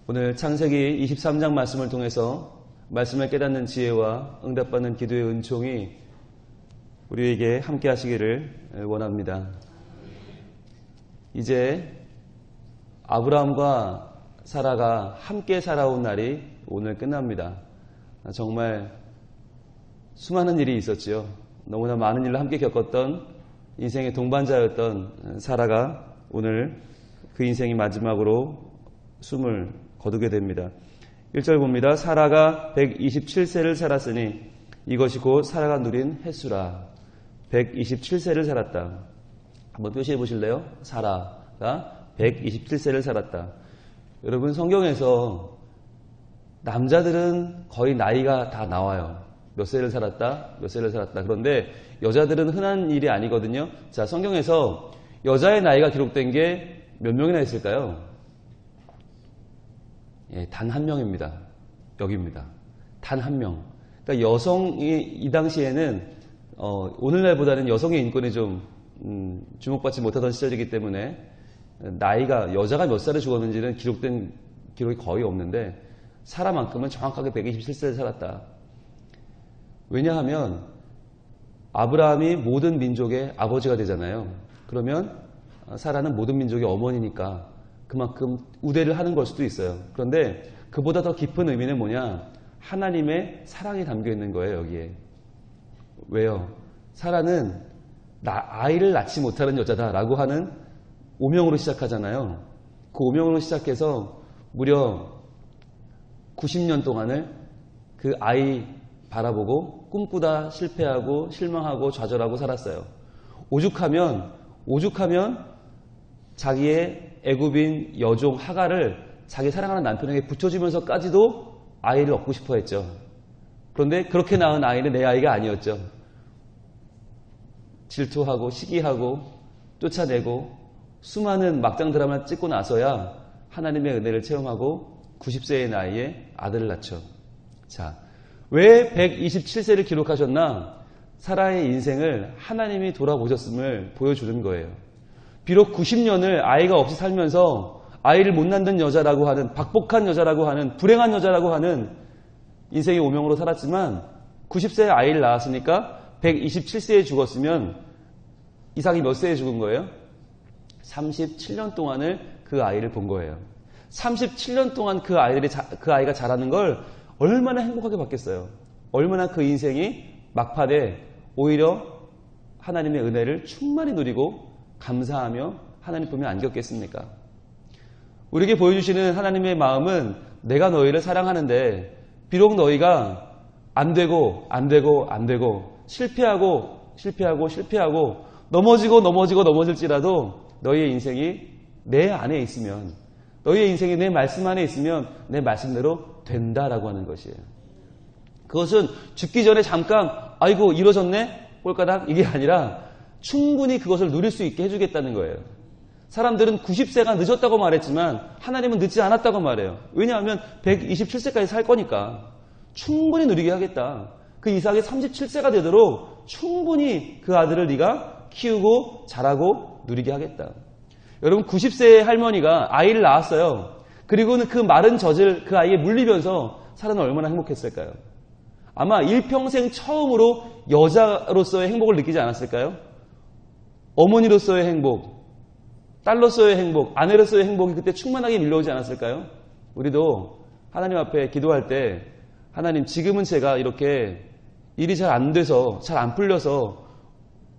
오늘 창세기 23장 말씀을 통해서 말씀을 깨닫는 지혜와 응답받는 기도의 은총이 우리에게 함께 하시기를 원합니다. 이제 아브라함과 사라가 함께 살아온 날이 오늘 끝납니다. 정말 수많은 일이 있었지요. 너무나 많은 일을 함께 겪었던 인생의 동반자였던 사라가 오늘 그 인생이 마지막으로 숨을 거두게 됩니다. 1절 봅니다. 사라가 127세를 살았으니 이것이 곧 사라가 누린 횟수라. 127세를 살았다. 한번 표시해 보실래요? 사라가 127세를 살았다. 여러분, 성경에서 남자들은 거의 나이가 다 나와요. 몇 세를 살았다, 몇 세를 살았다. 그런데 여자들은 흔한 일이 아니거든요. 자, 성경에서 여자의 나이가 기록된 게 몇 명이나 있을까요? 단 한 명입니다. 여기입니다. 단 한 명. 그러니까 여성이 이 당시에는 오늘날보다는 여성의 인권이 좀 주목받지 못하던 시절이기 때문에 나이가 여자가 몇 살에 죽었는지는 기록된 기록이 거의 없는데 사라만큼은 정확하게 127세를 살았다. 왜냐하면 아브라함이 모든 민족의 아버지가 되잖아요. 그러면 사라는 모든 민족의 어머니니까 그만큼 우대를 하는 걸 수도 있어요. 그런데 그보다 더 깊은 의미는 뭐냐? 하나님의 사랑이 담겨 있는 거예요, 여기에. 왜요? 사라는 아이를 낳지 못하는 여자다라고 하는 오명으로 시작하잖아요. 그 오명으로 시작해서 무려 90년 동안을 그 아이 바라보고 꿈꾸다 실패하고 실망하고 좌절하고 살았어요. 오죽하면 자기의 애굽인 여종 하갈을 자기 사랑하는 남편에게 붙여주면서까지도 아이를 얻고 싶어 했죠. 그런데 그렇게 낳은 아이는 내 아이가 아니었죠. 질투하고 시기하고 쫓아내고 수많은 막장 드라마를 찍고 나서야 하나님의 은혜를 체험하고 90세의 나이에 아들을 낳죠. 자, 왜 127세를 기록하셨나? 사라의 인생을 하나님이 돌아보셨음을 보여주는 거예요. 비록 90년을 아이가 없이 살면서 아이를 못 낳는 여자라고 하는, 박복한 여자라고 하는, 불행한 여자라고 하는 인생의 오명으로 살았지만 90세에 아이를 낳았으니까 127세에 죽었으면 이삭이 몇 세에 죽은 거예요? 37년 동안을 그 아이를 본 거예요. 37년 동안 그 아이가 자라는 걸 얼마나 행복하게 봤겠어요. 얼마나 그 인생이 막판에 오히려 하나님의 은혜를 충만히 누리고 감사하며 하나님 품에 안겼겠습니까? 우리에게 보여주시는 하나님의 마음은 내가 너희를 사랑하는데 비록 너희가 안 되고 실패하고 넘어질지라도 너희의 인생이 내 안에 있으면, 너희의 인생이 내 말씀 안에 있으면 내 말씀대로 된다라고 하는 것이에요. 그것은 죽기 전에 잠깐 아이고 이러졌네 꼴까닥 이게 아니라 충분히 그것을 누릴 수 있게 해주겠다는 거예요. 사람들은 90세가 늦었다고 말했지만 하나님은 늦지 않았다고 말해요. 왜냐하면 127세까지 살 거니까 충분히 누리게 하겠다. 그 이삭이 37세가 되도록 충분히 그 아들을 네가 키우고 자라고 누리게 하겠다. 여러분, 90세의 할머니가 아이를 낳았어요. 그리고는 그 마른 젖을 그 아이에 물리면서 사라는 얼마나 행복했을까요? 아마 일평생 처음으로 여자로서의 행복을 느끼지 않았을까요? 어머니로서의 행복, 딸로서의 행복, 아내로서의 행복이 그때 충만하게 밀려오지 않았을까요? 우리도 하나님 앞에 기도할 때 하나님, 지금은 제가 이렇게 일이 잘 안 돼서, 잘 안 풀려서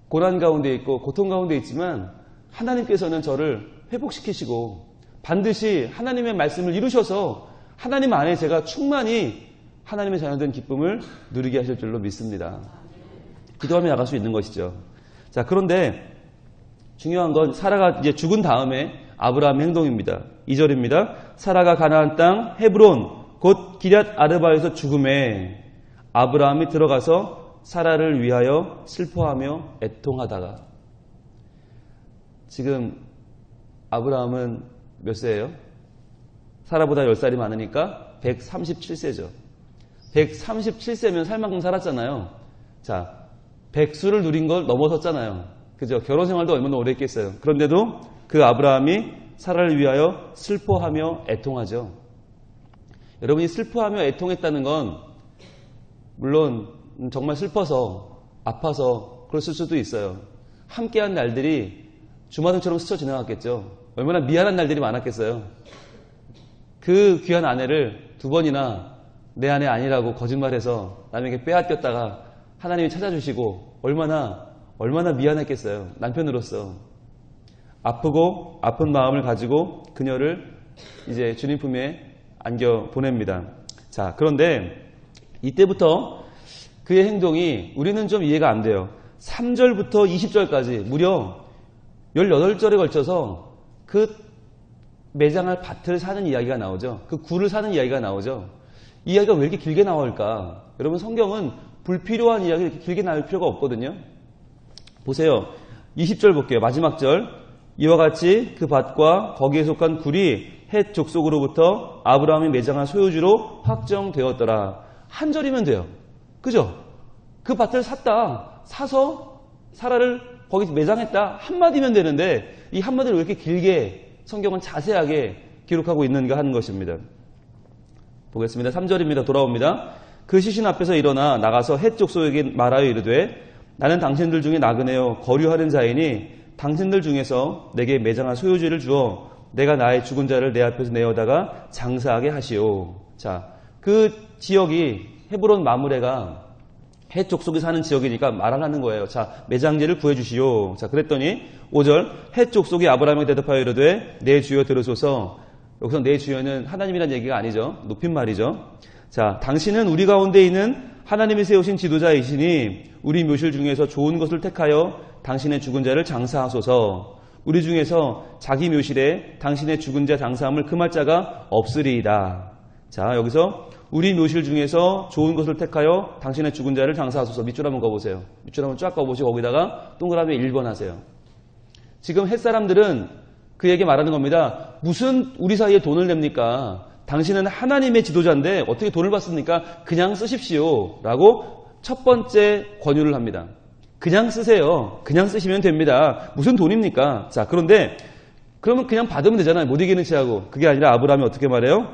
고난 가운데 있고 고통 가운데 있지만 하나님께서는 저를 회복시키시고 반드시 하나님의 말씀을 이루셔서 하나님 안에 제가 충만히 하나님의 자녀된 기쁨을 누리게 하실 줄로 믿습니다. 기도하며 나갈 수 있는 것이죠. 자, 그런데 중요한 건 사라가 이제 죽은 다음에 아브라함의 행동입니다. 2절입니다. 사라가 가나안 땅 헤브론 곧 기럇 아르바에서 죽음에 아브라함이 들어가서 사라를 위하여 슬퍼하며 애통하다가. 지금 아브라함은 몇 세예요? 사라보다 10살이 많으니까 137세죠. 137세면 살 만큼 살았잖아요. 자, 백수를 누린 걸 넘어섰잖아요. 그죠? 결혼 생활도 얼마나 오래 했겠어요. 그런데도 그 아브라함이 사라를 위하여 슬퍼하며 애통하죠. 여러분이 슬퍼하며 애통했다는 건 물론 정말 슬퍼서 아파서 그랬을 수도 있어요. 함께한 날들이 주마등처럼 스쳐 지나갔겠죠. 얼마나 미안한 날들이 많았겠어요. 그 귀한 아내를 2번이나 내 아내 아니라고 거짓말해서 남에게 빼앗겼다가 하나님이 찾아주시고 얼마나 미안했겠어요. 남편으로서. 아프고 아픈 마음을 가지고 그녀를 이제 주님 품에 안겨 보냅니다. 자, 그런데 이때부터 그의 행동이 우리는 좀 이해가 안 돼요. 3절부터 20절까지 무려 18절에 걸쳐서 그 매장할 밭을 사는 이야기가 나오죠. 그 굴을 사는 이야기가 나오죠. 이 이야기가 왜 이렇게 길게 나올까? 여러분, 성경은 불필요한 이야기 이렇게 길게 나올 필요가 없거든요. 보세요. 20절 볼게요. 마지막 절. 이와 같이 그 밭과 거기에 속한 굴이 헷 족속으로부터 아브라함이 매장한 소유주로 확정되었더라. 한 절이면 돼요. 그죠? 그 밭을 샀다. 사서 사라를 거기 매장했다. 한마디면 되는데 이 한마디를 왜 이렇게 길게 성경은 자세하게 기록하고 있는가 하는 것입니다. 보겠습니다. 3절입니다. 돌아옵니다. 그 시신 앞에서 일어나 나가서 헷 족속에게 말하여 이르되 나는 당신들 중에 나그네요 거류하는 자이니 당신들 중에서 내게 매장한 소유지를 주어 내가 나의 죽은 자를 내 앞에서 내어다가 장사하게 하시오. 자, 그 지역이 헤브론 마므레가 헷 족속이 사는 지역이니까 말을 하는 거예요. 자, 매장지를 구해주시오. 자, 그랬더니 5절 헷 족속이 아브라함에게 대답하여 이르되 내 주여 들으소서. 여기서 내 주여는 하나님이라는 얘기가 아니죠. 높임말이죠. 자, 당신은 우리 가운데 있는 하나님이 세우신 지도자이시니 우리 묘실 중에서 좋은 것을 택하여 당신의 죽은 자를 장사하소서. 우리 중에서 자기 묘실에 당신의 죽은 자 장사함을 금할 자가 없으리이다. 자, 여기서 우리 묘실 중에서 좋은 것을 택하여 당신의 죽은 자를 장사하소서. 밑줄 한번 가보세요. 밑줄 한번 쫙 가보시고 거기다가 동그라미 1번 하세요. 지금 햇사람들은 그에게 말하는 겁니다. 무슨 우리 사이에 돈을 냅니까? 당신은 하나님의 지도자인데 어떻게 돈을 받습니까? 그냥 쓰십시오. 라고 첫 번째 권유를 합니다. 그냥 쓰세요. 그냥 쓰시면 됩니다. 무슨 돈입니까? 자, 그런데 그러면 그냥 받으면 되잖아요. 못 이기는 체하고. 그게 아니라 아브라함이 어떻게 말해요?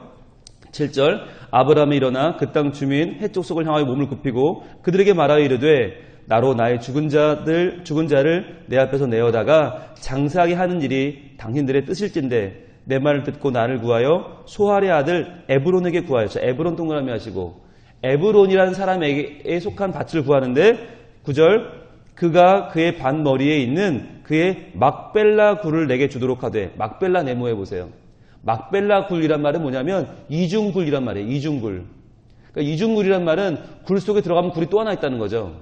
7절 아브라함이 일어나 그 땅 주민 헷 족속을 향하여 몸을 굽히고 그들에게 말하여 이르되 나로 나의 죽은 자를 내 앞에서 내어다가 장사하게 하는 일이 당신들의 뜻일진데 내 말을 듣고 나를 구하여 소할의 아들 에브론에게 구하여. 에브론 동그라미 하시고 에브론이라는 사람에게 속한 밭을 구하는데 9절 그가 그의 밭 머리에 있는 그의 막벨라 굴을 내게 주도록 하되. 막벨라 네모해 보세요. 막벨라 굴이란 말은 뭐냐면 이중굴이란 말이에요. 이중굴. 그러니까 이중굴이란 말은 굴 속에 들어가면 굴이 또 하나 있다는 거죠.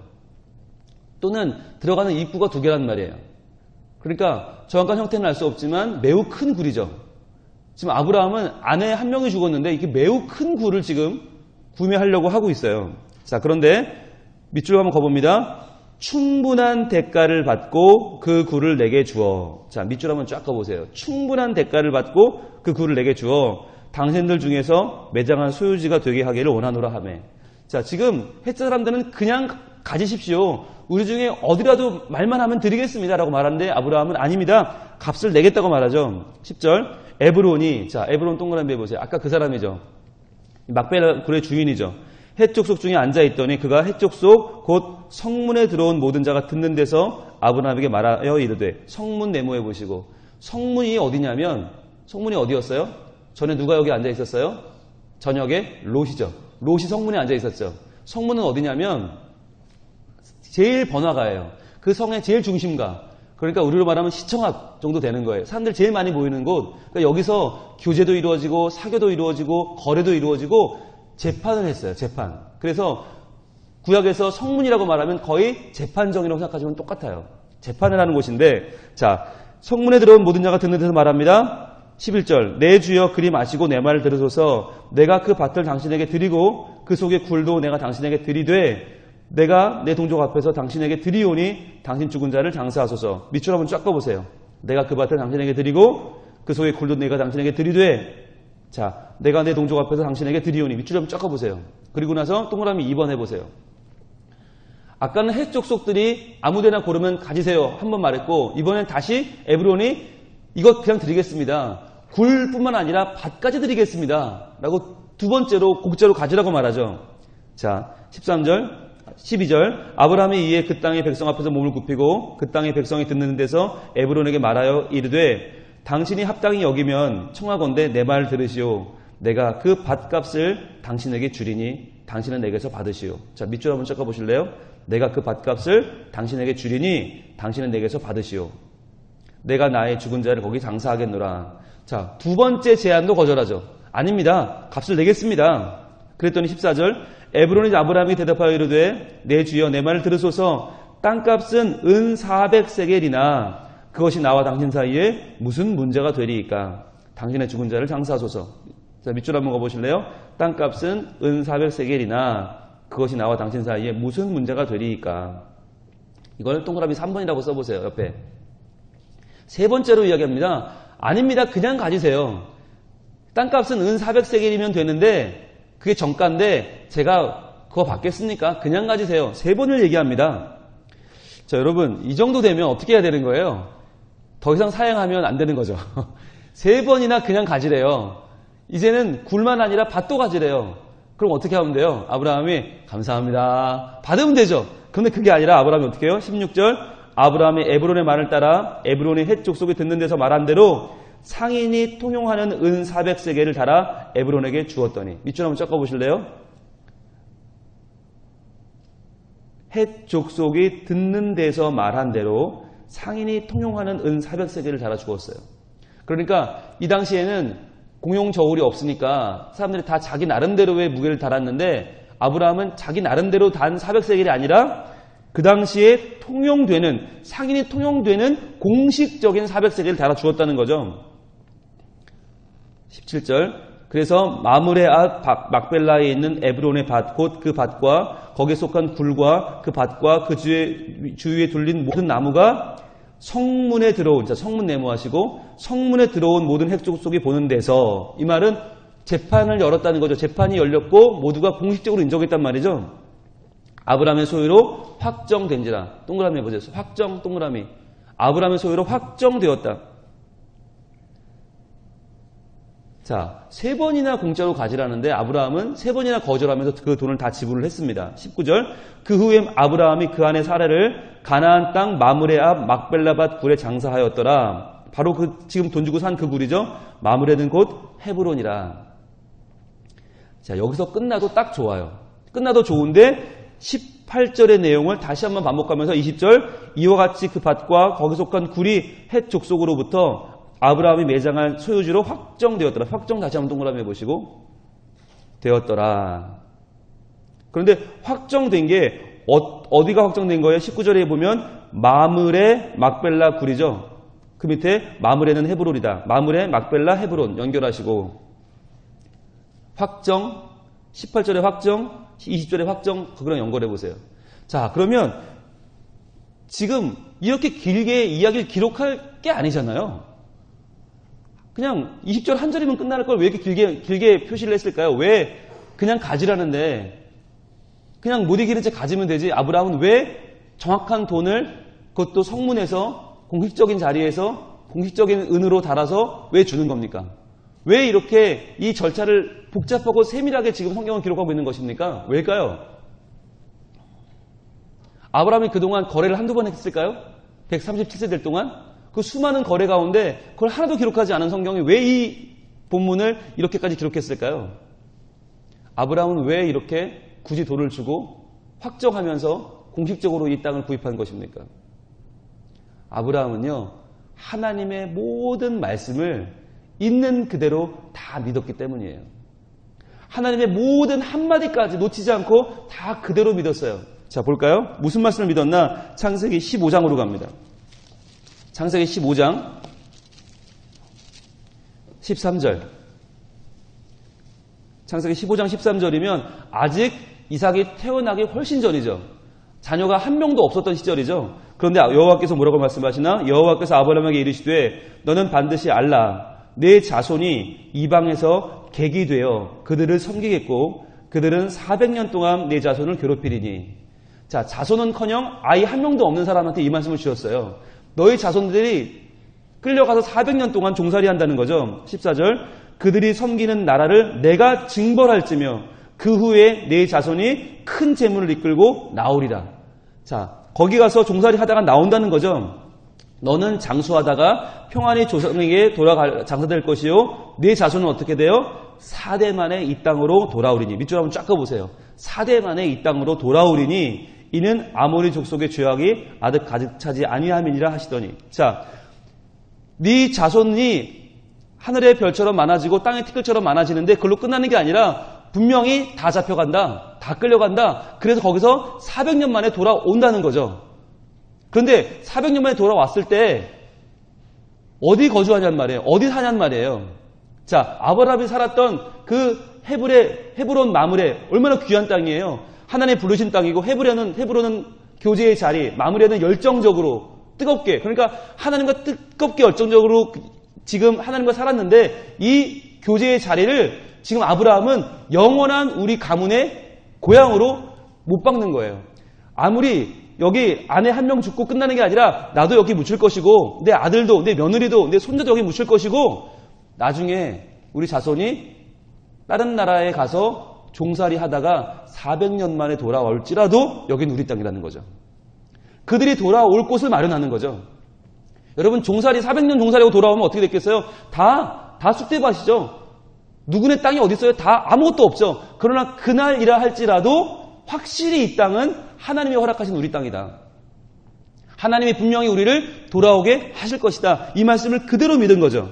또는 들어가는 입구가 2개란 말이에요. 그러니까 정확한 형태는 알 수 없지만 매우 큰 굴이죠. 지금 아브라함은 아내 한 명이 죽었는데 이게 매우 큰 굴을 지금 구매하려고 하고 있어요. 자, 그런데 밑줄 한번 가봅니다. 충분한 대가를 받고 그 굴을 내게 주어. 자, 밑줄 한번 쫙 가보세요. 충분한 대가를 받고 그 굴을 내게 주어 당신들 중에서 매장한 소유지가 되게 하기를 원하노라 하며. 자, 지금 헷 사람들은 그냥 가지십시오. 우리 중에 어디라도 말만 하면 드리겠습니다. 라고 말하는데 아브라함은 아닙니다. 값을 내겠다고 말하죠. 10절 에브론이. 자, 에브론 동그라미 해보세요. 아까 그 사람이죠. 막벨라 굴의 주인이죠. 헷 족속 중에 앉아있더니 그가 헷 족속 곧 성문에 들어온 모든 자가 듣는 데서 아브라함에게 말하여 이르되. 성문 네모해 보시고. 성문이 어디냐면 성문이 어디였어요? 전에 누가 여기 앉아 있었어요? 저녁에 롯이죠. 롯이 성문에 앉아 있었죠. 성문은 어디냐면 제일 번화가예요. 그 성의 제일 중심가. 그러니까 우리로 말하면 시청 앞 정도 되는 거예요. 사람들 제일 많이 모이는 곳. 그러니까 여기서 교제도 이루어지고 사교도 이루어지고 거래도 이루어지고 재판을 했어요. 재판. 그래서 구약에서 성문이라고 말하면 거의 재판정이라고 생각하시면 똑같아요. 재판을 하는 곳인데, 자, 성문에 들어온 모든 자가 듣는 데서 말합니다. 11절 내 주여 그리 마시고 내 말을 들으소서. 내가 그 밭을 당신에게 드리고 그 속의 굴도 내가 당신에게 드리되 내가 내 동족 앞에서 당신에게 드리오니 당신 죽은 자를 장사하소서. 밑줄 한번 쫙 꺼보세요. 내가 그 밭을 당신에게 드리고 그 속의 굴도 내가 당신에게 드리되. 자, 내가 내 동족 앞에서 당신에게 드리오니. 밑줄 한번 쫙 꺼보세요. 그리고 나서 동그라미 2번 해보세요. 아까는 헷 족속들이 아무데나 고르면 가지세요. 한 번 말했고 이번엔 다시 에브론이 이것 그냥 드리겠습니다. 굴뿐만 아니라 밭까지 드리겠습니다. 라고 두 번째로 곡자로 가지라고 말하죠. 자, 12절 아브라함이 이에 그 땅의 백성 앞에서 몸을 굽히고 그 땅의 백성이 듣는 데서 에브론에게 말하여 이르되 당신이 합당히 여기면 청하건대 내 말 들으시오. 내가 그 밭값을 당신에게 주리니 당신은 내게서 받으시오. 자, 밑줄 한번 쫙 가보실래요? 내가 그 밭값을 당신에게 주리니 당신은 내게서 받으시오. 내가 나의 죽은 자를 거기 장사하겠노라. 자, 두 번째 제안도 거절하죠. 아닙니다. 값을 내겠습니다. 그랬더니 14절 에브론이 아브라함이 대답하여 이르되 내 주여 내 말을 들으소서. 땅값은 은 400세겔이나 그것이 나와 당신 사이에 무슨 문제가 되리이까. 당신의 죽은 자를 장사하소서. 자, 밑줄 한번 가보실래요? 땅값은 은 400세겔이나 그것이 나와 당신 사이에 무슨 문제가 되리이까. 이걸 동그라미 3번이라고 써보세요. 옆에. 세 번째로 이야기합니다. 아닙니다. 그냥 가지세요. 땅값은 은 400세겔이면 되는데 그게 정가인데 제가 그거 받겠습니까? 그냥 가지세요. 세 번을 얘기합니다. 자, 여러분 이 정도 되면 어떻게 해야 되는 거예요? 더 이상 사양하면 안 되는 거죠. 세 번이나 그냥 가지래요. 이제는 굴만 아니라 밭도 가지래요. 그럼 어떻게 하면 돼요? 아브라함이 감사합니다. 받으면 되죠. 그런데 그게 아니라 아브라함이 어떻게 해요? 16절 아브라함이 에브론의 말을 따라 에브론이 헷 족속이 듣는 데서 말한 대로 상인이 통용하는 은 400세겔을 달아 에브론에게 주었더니. 밑줄 한번 쫙가보실래요? 헷 족속이 듣는 데서 말한 대로 상인이 통용하는 은 400세겔을 달아 주었어요. 그러니까 이 당시에는 공용 저울이 없으니까 사람들이 다 자기 나름대로의 무게를 달았는데 아브라함은 자기 나름대로 단 400세겔이 아니라 그 당시에 통용되는, 상인이 통용되는 공식적인 400세겔을 달아 주었다는 거죠. 17절 그래서 마므레 앞 막벨라에 있는 에브론의 밭 곧 그 밭과 거기에 속한 굴과 그 밭과 그 주위에 둘린 모든 나무가 성문에 들어온, 자, 성문 네모하시고 성문에 들어온 모든 헷족속이 보는 데서, 이 말은 재판을 열었다는 거죠. 재판이 열렸고 모두가 공식적으로 인정했단 말이죠. 아브라함의 소유로 확정된지라. 동그라미 해보세요. 확정 동그라미. 아브라함의 소유로 확정되었다. 자, 세 번이나 공짜로 가지라는데 아브라함은 세 번이나 거절하면서 그 돈을 다 지불을 했습니다. 19절 그 후에 아브라함이 그 안의 사례를 가나안 땅 마므레 앞 막벨라밭 굴에 장사하였더라. 바로 그 지금 돈 주고 산 그 굴이죠. 마므레는 곧 헤브론이라. 자, 여기서 끝나도 딱 좋아요. 끝나도 좋은데 18절의 내용을 다시 한번 반복하면서 20절 이와 같이 그 밭과 거기 속한 굴이 헷 족속으로부터 아브라함이 매장한 소유주로 확정되었더라. 확정 다시 한번 동그라미 해보시고 되었더라. 그런데 확정된 게 어디가 확정된 거예요? 19절에 보면 마므레 막벨라 굴이죠. 그 밑에 마므레는 헤브론이다. 마므레 막벨라 헤브론 연결하시고 확정 18절에 확정 20절에 확정 그거랑 연결해 보세요. 자, 그러면 지금 이렇게 길게 이야기를 기록할 게 아니잖아요. 그냥 20절 한 절이면 끝날 걸 왜 이렇게 길게 표시를 했을까요? 왜 그냥 가지라는데 그냥 못 이기는 채 가지면 되지. 아브라함은 왜 정확한 돈을 그것도 성문에서 공식적인 자리에서 공식적인 은으로 달아서 왜 주는 겁니까? 왜 이렇게 이 절차를 복잡하고 세밀하게 지금 성경은 기록하고 있는 것입니까? 왜일까요? 아브라함이 그동안 거래를 한두 번 했을까요? 137세 될 동안? 그 수많은 거래 가운데 그걸 하나도 기록하지 않은 성경이 왜 이 본문을 이렇게까지 기록했을까요? 아브라함은 왜 이렇게 굳이 돈을 주고 확정하면서 공식적으로 이 땅을 구입한 것입니까? 아브라함은요, 하나님의 모든 말씀을 있는 그대로 다 믿었기 때문이에요. 하나님의 모든 한마디까지 놓치지 않고 다 그대로 믿었어요. 자, 볼까요? 무슨 말씀을 믿었나? 창세기 15장으로 갑니다. 창세기 15장 13절. 창세기 15장 13절이면 아직 이삭이 태어나기 훨씬 전이죠. 자녀가 한 명도 없었던 시절이죠. 그런데 여호와께서 뭐라고 말씀하시나? 여호와께서 아브라함에게 이르시되 너는 반드시 알라. 내 자손이 이방에서 객이 되어 그들을 섬기겠고 그들은 400년 동안 내 자손을 괴롭히리니. 자, 자손은커녕 아이 한 명도 없는 사람한테 이 말씀을 주셨어요. 너희 자손들이 끌려가서 400년 동안 종살이 한다는 거죠. 14절. 그들이 섬기는 나라를 내가 징벌할지며 그 후에 내 자손이 큰 재물을 이끌고 나오리라. 자, 거기 가서 종살이 하다가 나온다는 거죠. 너는 장수하다가 평안히 조상에게 장사될 것이요. 네 자손은 어떻게 돼요? 4대 만에 이 땅으로 돌아오리니. 밑줄 한번 쫙 꺼보세요. 4대 만에 이 땅으로 돌아오리니 이는 아모리 족속의 죄악이 아득 가득 차지 아니함이니라 하시더니. 자, 네 자손이 하늘의 별처럼 많아지고 땅의 티끌처럼 많아지는데 그걸로 끝나는 게 아니라 분명히 다 잡혀간다. 다 끌려간다. 그래서 거기서 400년 만에 돌아온다는 거죠. 그런데 400년 만에 돌아왔을 때 어디 거주하냔 말이에요. 어디 사냔 말이에요. 자, 아브라함이 살았던 그 헤브론 마므레 얼마나 귀한 땅이에요. 하나님 부르신 땅이고 헤브론은 교제의 자리, 마므레는 열정적으로 뜨겁게, 그러니까 하나님과 뜨겁게 열정적으로 지금 하나님과 살았는데 이 교제의 자리를 지금 아브라함은 영원한 우리 가문의 고향으로 못 박는 거예요. 아무리 여기 아내 한 명 죽고 끝나는 게 아니라 나도 여기 묻힐 것이고 내 아들도 내 며느리도 내 손자도 여기 묻힐 것이고 나중에 우리 자손이 다른 나라에 가서 종살이 하다가 400년 만에 돌아올지라도 여기는 우리 땅이라는 거죠. 그들이 돌아올 곳을 마련하는 거죠. 여러분, 종살이 400년 종살이하고 돌아오면 어떻게 됐겠어요? 다 쑥대밭이죠. 누구네 땅이 어디 있어요? 다 아무것도 없죠. 그러나 그날이라 할지라도 확실히 이 땅은 하나님이 허락하신 우리 땅이다. 하나님이 분명히 우리를 돌아오게 하실 것이다. 이 말씀을 그대로 믿은 거죠.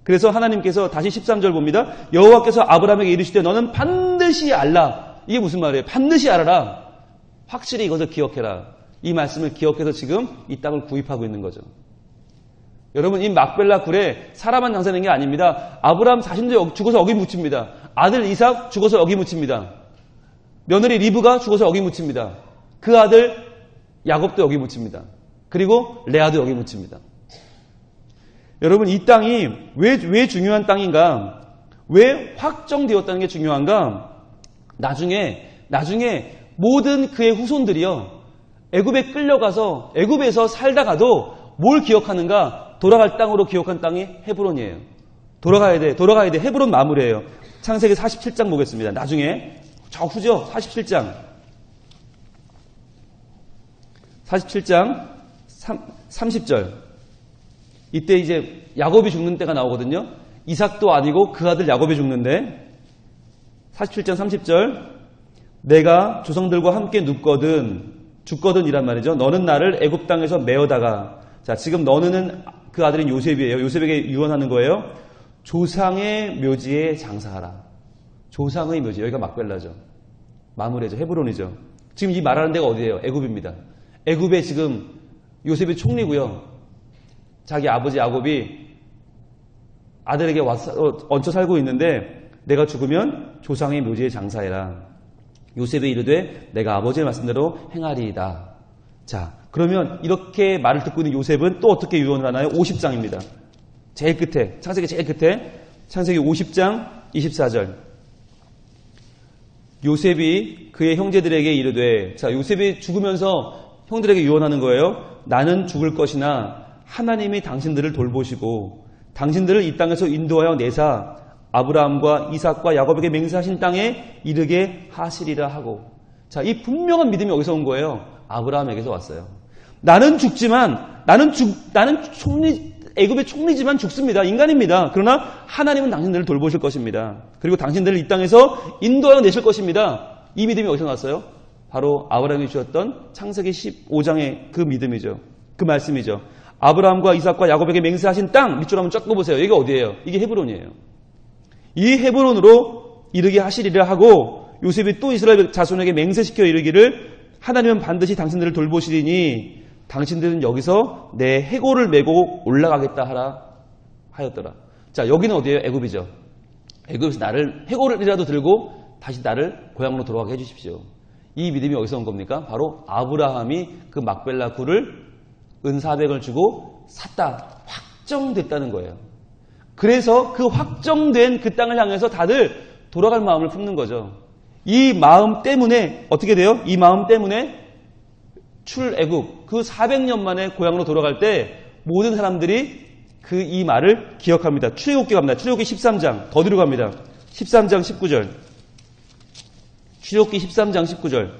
그래서 하나님께서 다시 13절 봅니다. 여호와께서 아브라함에게 이르시되 너는 반드시 알라. 이게 무슨 말이에요? 반드시 알아라. 확실히 이것을 기억해라. 이 말씀을 기억해서 지금 이 땅을 구입하고 있는 거죠. 여러분, 이 막벨라 굴에 사람만 장사하는 게 아닙니다. 아브라함 자신도 죽어서 여기 묻힙니다. 아들 이삭 죽어서 여기 묻힙니다. 며느리 리브가 죽어서 여기 묻힙니다. 그 아들 야곱도 여기 묻힙니다. 그리고 레아도 여기 묻힙니다. 여러분, 이 땅이 왜 중요한 땅인가? 왜 확정되었다는 게 중요한가? 나중에 모든 그의 후손들이요, 애굽에 끌려가서 애굽에서 살다가도 뭘 기억하는가? 돌아갈 땅으로 기억한 땅이 헤브론이에요. 돌아가야 돼. 헤브론 마무리예요. 창세기 47장 보겠습니다. 나중에 저 후죠. 47장 30절. 이때 이제 야곱이 죽는 때가 나오거든요. 이삭도 아니고 그 아들 야곱이 죽는데 47장 30절. 내가 조상들과 함께 죽거든 이란 말이죠. 너는 나를 애굽 땅에서 메어다가. 자, 지금 너는 그 아들인 요셉이에요. 요셉에게 유언하는 거예요. 조상의 묘지에 장사하라. 조상의 묘지. 여기가 막벨라죠. 마무리죠. 헤브론이죠. 지금 이 말하는 데가 어디예요? 애굽입니다. 애굽에 지금 요셉이 총리고요. 자기 아버지 야곱이 아들에게 와서 얹혀 살고 있는데 내가 죽으면 조상의 묘지에 장사해라. 요셉이 이르되 내가 아버지의 말씀대로 행하리이다. 자, 그러면 이렇게 말을 듣고 있는 요셉은 또 어떻게 유언을 하나요? 50장입니다. 제일 끝에, 창세기 제일 끝에, 창세기 50장 24절. 요셉이 그의 형제들에게 이르되, 자, 요셉이 죽으면서 형들에게 유언하는 거예요. 나는 죽을 것이나 하나님이 당신들을 돌보시고 당신들을 이 땅에서 인도하여 내사 아브라함과 이삭과 야곱에게 맹세하신 땅에 이르게 하시리라 하고. 자, 이 분명한 믿음이 어디서 온 거예요? 아브라함에게서 왔어요. 나는 죽지만, 나는 애굽의 총리지만 죽습니다. 인간입니다. 그러나 하나님은 당신들을 돌보실 것입니다. 그리고 당신들을 이 땅에서 인도하여 내실 것입니다. 이 믿음이 어디서 났어요? 바로 아브라함이 주었던 창세기 15장의 그 믿음이죠. 그 말씀이죠. 아브라함과 이삭과 야곱에게 맹세하신 땅, 밑줄 한번 쫙 꺼보세요. 여기가 어디예요? 이게 헤브론이에요. 이 헤브론으로 이르게 하시리라 하고 요셉이 또 이스라엘 자손에게 맹세시켜 이르기를 하나님은 반드시 당신들을 돌보시리니 당신들은 여기서 내 해골을 메고 올라가겠다 하라 하였더라. 자, 여기는 어디예요? 애굽이죠. 애굽에서 나를 해골이라도 들고 다시 나를 고향으로 돌아가게 해주십시오. 이 믿음이 어디서 온 겁니까? 바로 아브라함이 그 막벨라 굴을 은 400을 주고 샀다. 확정됐다는 거예요. 그래서 그 확정된 그 땅을 향해서 다들 돌아갈 마음을 품는 거죠. 이 마음 때문에 어떻게 돼요? 이 마음 때문에 출애굽 그 400년 만에 고향으로 돌아갈 때 모든 사람들이 이 말을 기억합니다. 출애굽기 갑니다. 출애굽기 13장 더 뒤로 갑니다. 13장 19절. 출애굽기 13장 19절.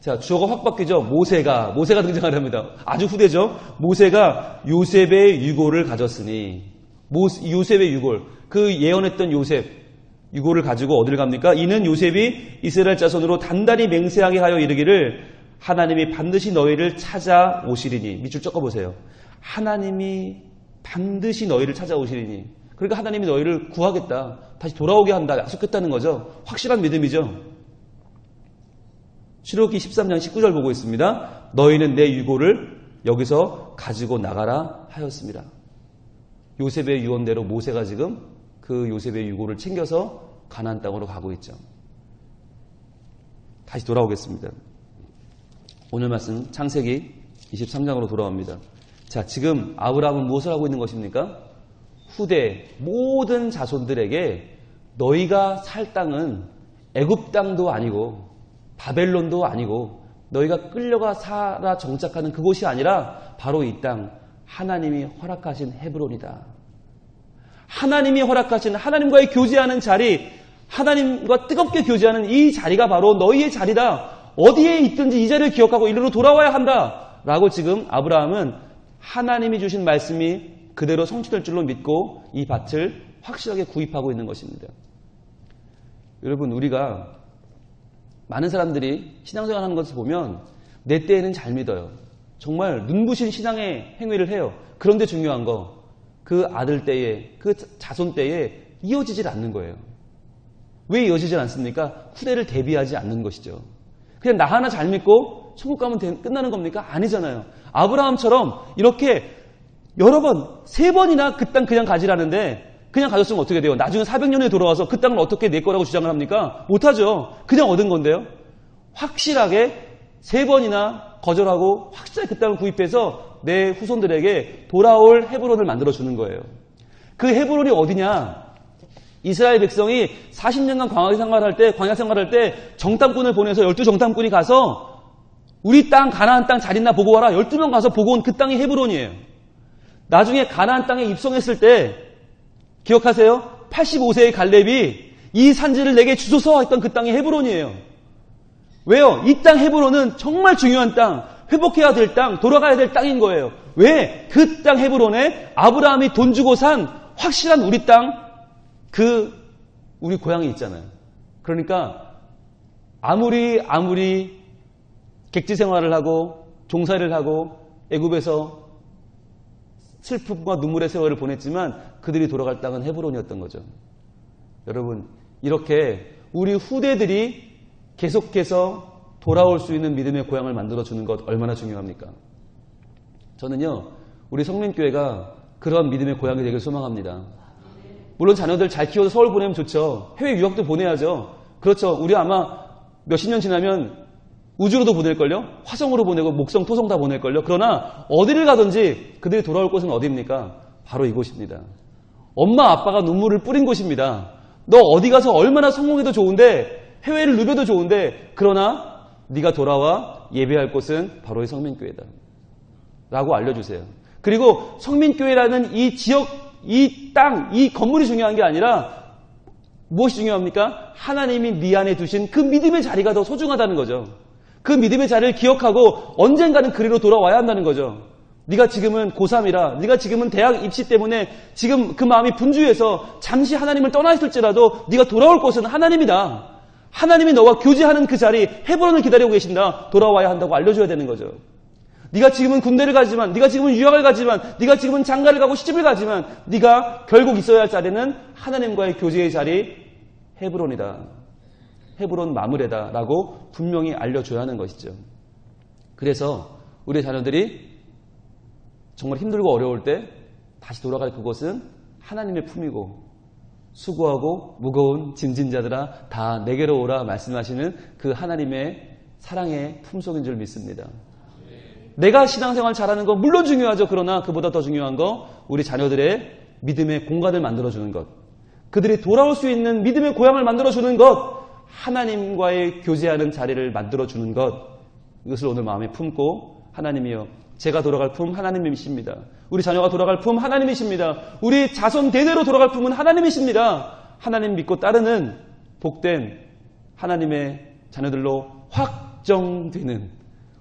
자, 주어가 확 바뀌죠. 모세가 등장하랍니다. 아주 후대죠. 모세가 요셉의 유고를 가졌으니, 요셉의 유골, 그 예언했던 요셉 유고를 가지고 어딜 갑니까? 이는 요셉이 이스라엘 자손으로 단단히 맹세하게 하여 이르기를 하나님이 반드시 너희를 찾아오시리니. 밑줄 쫓아보세요. 하나님이 반드시 너희를 찾아오시리니. 그러니까 하나님이 너희를 구하겠다, 다시 돌아오게 한다, 약속했다는 거죠. 확실한 믿음이죠. 출애굽기 13장 19절 보고 있습니다. 너희는 내 유고를 여기서 가지고 나가라 하였습니다. 요셉의 유언대로 모세가 지금 그 요셉의 유고를 챙겨서 가나안 땅으로 가고 있죠. 다시 돌아오겠습니다. 오늘 말씀 창세기 23장으로 돌아옵니다. 자, 지금 아브라함은 무엇을 하고 있는 것입니까? 후대 모든 자손들에게 너희가 살 땅은 애굽 땅도 아니고 바벨론도 아니고 너희가 끌려가 살아 정착하는 그곳이 아니라 바로 이 땅, 하나님이 허락하신 헤브론이다. 하나님이 허락하신, 하나님과의 교제하는 자리, 하나님과 뜨겁게 교제하는 이 자리가 바로 너희의 자리다. 어디에 있든지 이 자리를 기억하고 이리로 돌아와야 한다. 라고 지금 아브라함은 하나님이 주신 말씀이 그대로 성취될 줄로 믿고 이 밭을 확실하게 구입하고 있는 것입니다. 여러분, 우리가 많은 사람들이 신앙생활 하는 것을 보면 내 때에는 잘 믿어요. 정말 눈부신 신앙의 행위를 해요. 그런데 중요한 거, 그 아들 때에, 그 자손 때에 이어지질 않는 거예요. 왜 이어지질 않습니까? 후대를 대비하지 않는 것이죠. 그냥 나 하나 잘 믿고 천국 가면 끝나는 겁니까? 아니잖아요. 아브라함처럼 이렇게 여러 번, 3번이나 그 땅 그냥 가지라는데 그냥 가졌으면 어떻게 돼요? 나중에 400년에 돌아와서 그 땅을 어떻게 내 거라고 주장을 합니까? 못하죠. 그냥 얻은 건데요. 확실하게 3번이나 거절하고 확실하게 그 땅을 구입해서 내 후손들에게 돌아올 헤브론을 만들어주는 거예요. 그 헤브론이 어디냐? 이스라엘 백성이 40년간 광야 생활할 때 정탐꾼을 보내서 12정탐꾼이 가서 우리 땅 가나안 땅 잘 있나 보고 와라. 12명 가서 보고 온 그 땅이 헤브론이에요. 나중에 가나안 땅에 입성했을 때 기억하세요? 85세의 갈렙이 이 산지를 내게 주소서 했던 그 땅이 헤브론이에요. 왜요? 이 땅 헤브론은 정말 중요한 땅, 회복해야 될 땅, 돌아가야 될 땅인 거예요. 왜? 그 땅 헤브론에 아브라함이 돈 주고 산 확실한 우리 땅, 우리 고향이 있잖아요. 그러니까 아무리 객지 생활을 하고 종살이를 하고 애굽에서 슬픔과 눈물의 세월을 보냈지만 그들이 돌아갈 땅은 헤브론이었던 거죠. 여러분, 이렇게 우리 후대들이 계속해서 돌아올 수 있는 믿음의 고향을 만들어주는 것 얼마나 중요합니까? 저는요, 우리 성민교회가 그런 믿음의 고향이 되길 소망합니다. 물론 자녀들 잘 키워서 서울 보내면 좋죠. 해외 유학도 보내야죠. 그렇죠. 우리 아마 몇십 년 지나면 우주로도 보낼걸요? 화성으로 보내고 목성, 토성 다 보낼걸요? 그러나 어디를 가든지 그들이 돌아올 곳은 어디입니까? 바로 이곳입니다. 엄마 아빠가 눈물을 뿌린 곳입니다. 너 어디 가서 얼마나 성공해도 좋은데, 해외를 누벼도 좋은데, 그러나 네가 돌아와 예배할 곳은 바로 이 성민교회다. 라고 알려주세요. 그리고 성민교회라는 이 지역, 이 땅, 이 건물이 중요한 게 아니라 무엇이 중요합니까? 하나님이 네 안에 두신 그 믿음의 자리가 더 소중하다는 거죠. 그 믿음의 자리를 기억하고 언젠가는 그리로 돌아와야 한다는 거죠. 네가 지금은 고3이라, 네가 지금은 대학 입시 때문에 지금 그 마음이 분주해서 잠시 하나님을 떠나 있을지라도 네가 돌아올 곳은 하나님이다. 하나님이 너와 교제하는 그 자리, 헤브론을 기다리고 계신다. 돌아와야 한다고 알려줘야 되는 거죠. 네가 지금은 군대를 가지만, 네가 지금은 유학을 가지만, 네가 지금은 장가를 가고 시집을 가지만 네가 결국 있어야 할 자리는 하나님과의 교제의 자리, 헤브론이다. 헤브론 마므레다 라고 분명히 알려줘야 하는 것이죠. 그래서 우리 자녀들이 정말 힘들고 어려울 때 다시 돌아갈 그곳은 하나님의 품이고, 수고하고 무거운 짐진 자들아 다 내게로 오라 말씀하시는 그 하나님의 사랑의 품속인 줄 믿습니다. 내가 신앙생활 잘하는 거 물론 중요하죠. 그러나 그보다 더 중요한 거, 우리 자녀들의 믿음의 공간을 만들어주는 것, 그들이 돌아올 수 있는 믿음의 고향을 만들어주는 것, 하나님과의 교제하는 자리를 만들어주는 것, 이것을 오늘 마음에 품고 하나님이요. 제가 돌아갈 품 하나님이십니다. 우리 자녀가 돌아갈 품 하나님이십니다. 우리 자손 대대로 돌아갈 품은 하나님이십니다. 하나님 믿고 따르는 복된 하나님의 자녀들로 확정되는,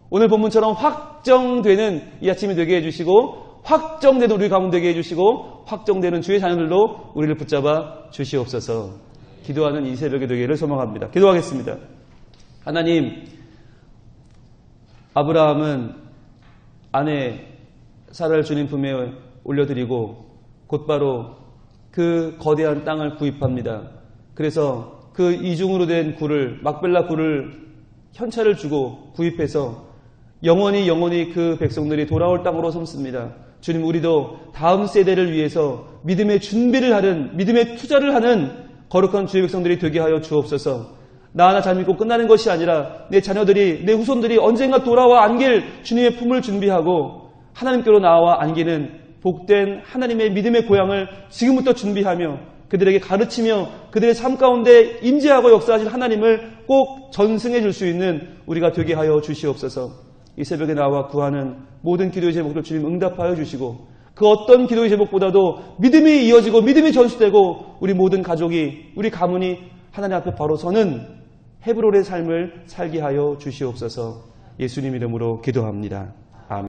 오늘 본문처럼 확정되는 이 아침이 되게 해주시고, 확정되는 우리 가문 되게 해주시고, 확정되는 주의 자녀들로 우리를 붙잡아 주시옵소서. 기도하는 이 새벽에 되기를 소망합니다. 기도하겠습니다. 하나님, 아브라함은 아내 사라를 주님 품에 올려드리고 곧바로 그 거대한 땅을 구입합니다. 그래서 그 이중으로 된 굴을, 막벨라 굴을 현찰을 주고 구입해서 영원히 그 백성들이 돌아올 땅으로 삼습니다. 주님, 우리도 다음 세대를 위해서 믿음의 준비를 하는, 믿음의 투자를 하는 거룩한 주의 백성들이 되게 하여 주옵소서. 나 하나 잘 믿고 끝나는 것이 아니라 내 자녀들이, 내 후손들이 언젠가 돌아와 안길 주님의 품을 준비하고 하나님께로 나와 안기는 복된 하나님의 믿음의 고향을 지금부터 준비하며 그들에게 가르치며 그들의 삶 가운데 임재하고 역사하실 하나님을 꼭 전승해 줄 수 있는 우리가 되게 하여 주시옵소서. 이 새벽에 나와 구하는 모든 기도의 제목들 주님 응답하여 주시고, 그 어떤 기도의 제목보다도 믿음이 이어지고 믿음이 전수되고 우리 모든 가족이, 우리 가문이 하나님 앞에 바로 서는 헤브론의 삶을 살게 하여 주시옵소서. 예수님 이름으로 기도합니다.